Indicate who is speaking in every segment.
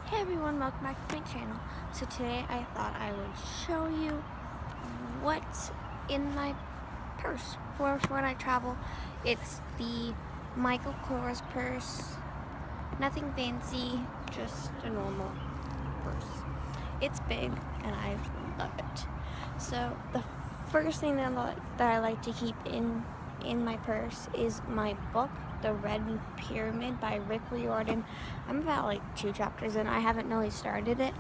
Speaker 1: Hey everyone, welcome back to my channel. So today I thought I would show you what's in my purse for when I travel. It's the Michael Kors purse. Nothing fancy, just a normal purse. It's big and I love it. So the first thing that I like to keep in my purse is my book, The Red Pyramid by Rick Riordan. I'm about like 2 chapters in. I haven't really started it.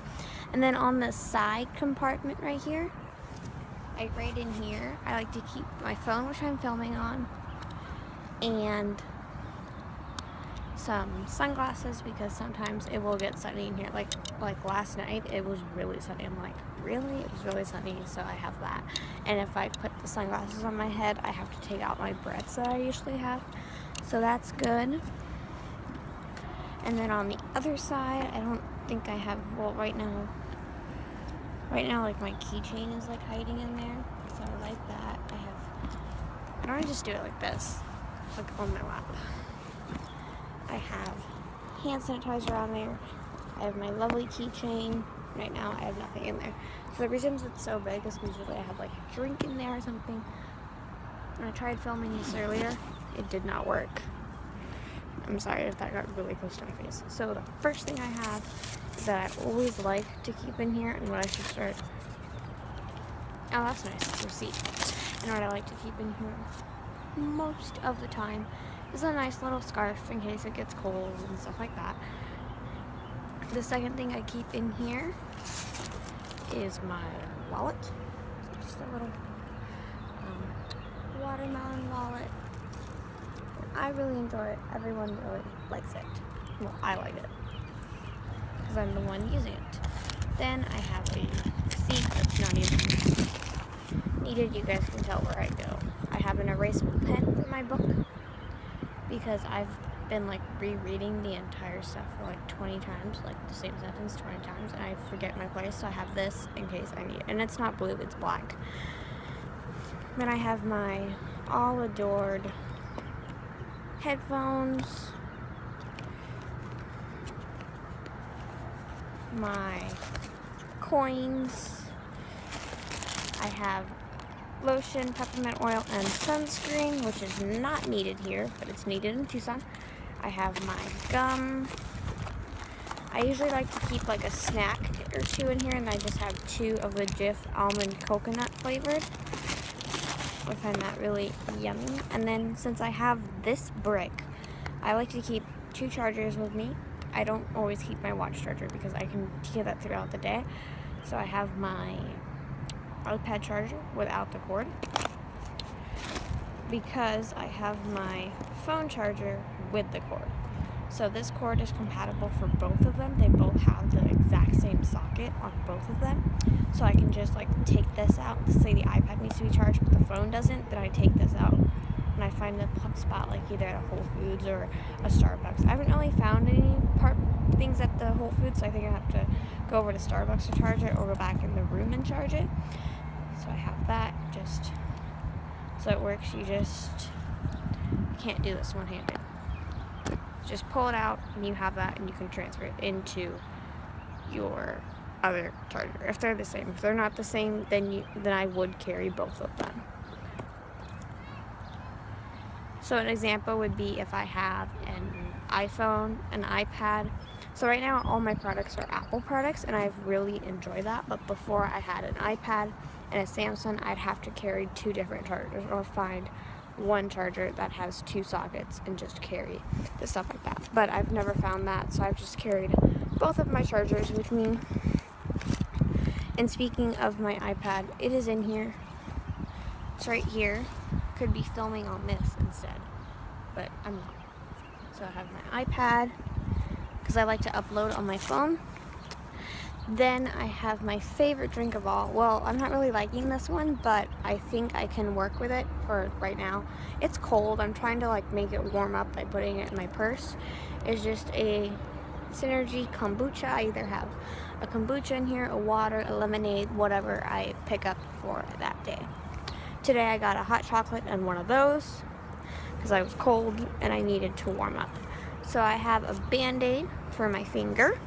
Speaker 1: And then on the side compartment right here, right in here, I like to keep my phone, which I'm filming on, and some sunglasses because sometimes it will get sunny in here. Like last night, it was really sunny. I'm like, really? It was really sunny, so I have that. And if I put the sunglasses on my head, I have to take out my barrettes that I usually have. So that's good. And then on the other side, I don't think I have, well, right now like my keychain is like hiding in there. So I like that. I don't just do it like this, like on my lap. I have hand sanitizer on there. I have my lovely keychain. Right now I have nothing in there. So the reason it's so big is because usually I have like a drink in there or something. And I tried filming this earlier. It did not work. I'm sorry if that got really close to my face. So the first thing I have that I always like to keep in here, and what I should start, oh that's nice, receipt. And what I like to keep in here most of the time is a nice little scarf in case it gets cold and stuff like that. The second thing I keep in here is my wallet. Just a little watermelon wallet. I really enjoy it. Everyone really likes it. Well, I like it because I'm the one using it. Then I have a receipt that's not even needed. You guys can tell where I go. I have an erasable pen for my book because I've been like rereading the entire stuff for like 20 times, like the same sentence 20 times, and I forget my place, so I have this in case I need it. And it's not blue, it's black. Then I have my all adored headphones, my coins, I have lotion, peppermint oil, and sunscreen, which is not needed here, but it's needed in Tucson. I have my gum. I usually like to keep like a snack or 2 in here, and I just have 2 of the Jif almond coconut flavored. I find that really yummy. And then since I have this brick, I like to keep 2 chargers with me. I don't always keep my watch charger because I can keep that throughout the day. So I have my iPad charger without the cord because I have my phone charger with the cord. So this cord is compatible for both of them. They both have the exact same socket on both of them. So I can just like take this out. Say the iPad needs to be charged, but the phone doesn't, then I take this out and I find the spot like either at a Whole Foods or a Starbucks. I haven't really found any things at the Whole Foods, so I think I have to go over to Starbucks to charge it or go back in the room and charge it. So I have that just so it works. You can't do this one-handed. Just pull it out and you have that, and you can transfer it into your other charger if they're the same. If they're not the same, then I would carry both of them. So an example would be if I have an iPhone, an iPad. So right now all my products are Apple products, and I really enjoy that. But before I had an iPad and a Samsung, I'd have to carry 2 different chargers or find one charger that has 2 sockets and just carry the stuff like that. But I've never found that, so I've just carried both of my chargers with me. And speaking of my iPad, it is in here. It's right here. Could be filming on this instead, but I'm not. So I have my iPad because I like to upload on my phone. Then I have my favorite drink of all. Well, I'm not really liking this one, but I think I can work with it for right now. It's cold. I'm trying to like make it warm up by putting it in my purse. It's just a Synergy kombucha. I either have a kombucha in here, a water, a lemonade, whatever I pick up for that day. Today I got a hot chocolate and one of those because I was cold and I needed to warm up. So I have a Band-Aid for my finger.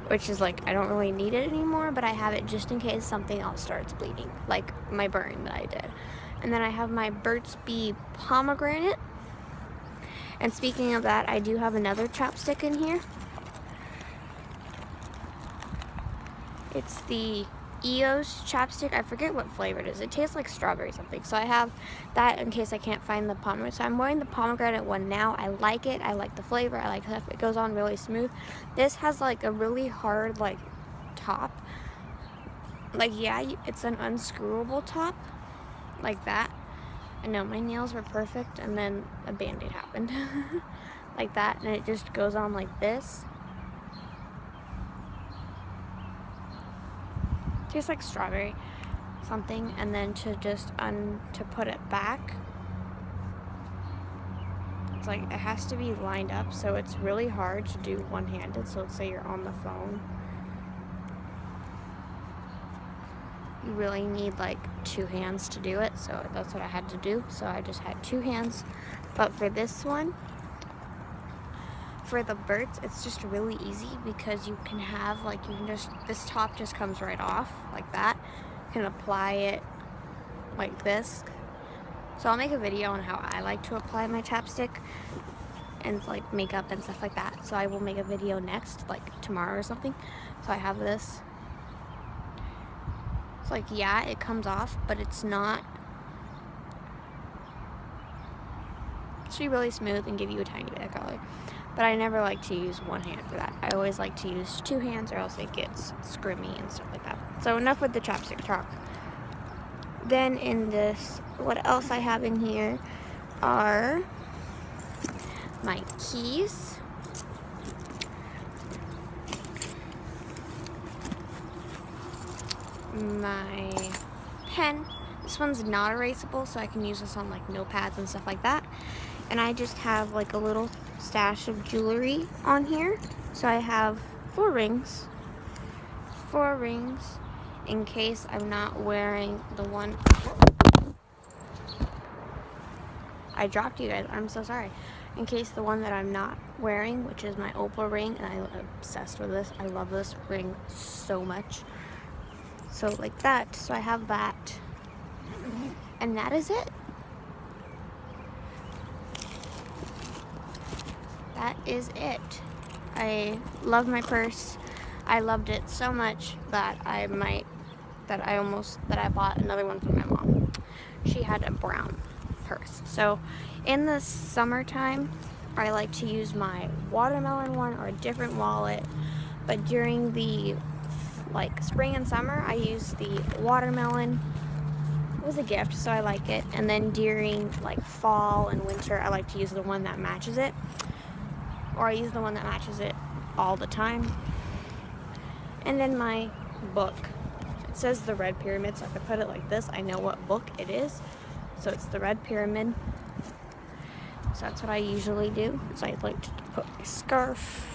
Speaker 1: which is like, I don't really need it anymore, but I have it just in case something else starts bleeding, like my burn that I did. And then I have my Burt's Bee pomegranate. And speaking of that, I do have another chapstick in here. It's the EOS chapstick. I forget what flavor it is. It tastes like strawberry something. So I have that in case I can't find the pomegranate. So I'm wearing the pomegranate one now. I like it. I like the flavor. I like how it goes on really smooth. This has like a really hard like top. Like, yeah, it's an unscrewable top. Like that. I know my nails were perfect and then a band-aid happened. Like that. And it just goes on like this. Tastes like strawberry something, and then to put it back, it's like it has to be lined up, so it's really hard to do one-handed. So let's say you're on the phone, you really need like 2 hands to do it, so that's what I had to do. So I just had 2 hands. But for this one, for the Burt's, it's just really easy because you can have like, you can just, this top just comes right off like that. You can apply it like this. So I'll make a video on how I like to apply my chapstick and like makeup and stuff like that. So I will make a video next, like tomorrow or something. So I have this. It's like, yeah, it comes off, but it's not. It should be really smooth and give you a tiny bit of color. But I never like to use one hand for that. I always like to use 2 hands or else it gets scrimmy and stuff like that. So enough with the chapstick talk. Then in this, what else I have in here are my keys. My pen. This one's not erasable, so I can use this on like notepads and stuff like that. And I just have like a little stash of jewelry on here. So I have 4 rings. 4 rings in case I'm not wearing the one. I dropped you guys. I'm so sorry. In case the one that I'm not wearing, which is my opal ring, and I'm obsessed with this. I love this ring so much. So like that. So I have that. And that is it. That is it. I love my purse. I loved it so much that I bought another one for my mom. She had a brown purse. So in the summertime, I like to use my watermelon one or a different wallet. But during the like spring and summer, I use the watermelon. It was a gift, so I like it. And then during like fall and winter, I like to use the one that matches it. Or I use the one that matches it all the time. And then my book. It says the Red Pyramid, so if I put it like this, I know what book it is. So it's the Red Pyramid. So that's what I usually do. So I like to put my scarf.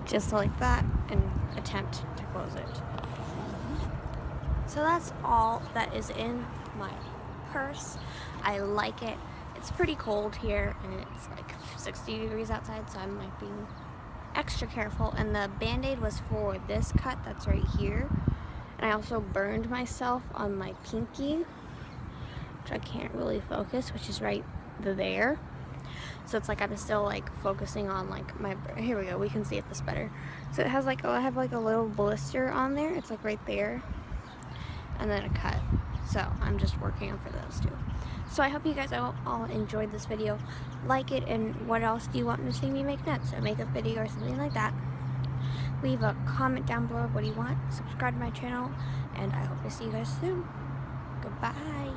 Speaker 1: Just like that, and attempt to close it. So that's all that is in my purse. I like it. It's pretty cold here and it's like 60 degrees outside, so I'm like being extra careful. And the band-aid was for this cut that's right here. And I also burned myself on my pinky, which I can't really focus, which is right there. So it's like I'm still like focusing on like my, here we go, we can see it this better. So it has like, I have like a little blister on there. It's like right there. And then a cut. So I'm just working on for those 2. So I hope you guys all enjoyed this video. Like it, and what else do you want to see me make next? A makeup video or something like that. Leave a comment down below of what you want. Subscribe to my channel, and I hope to see you guys soon. Goodbye.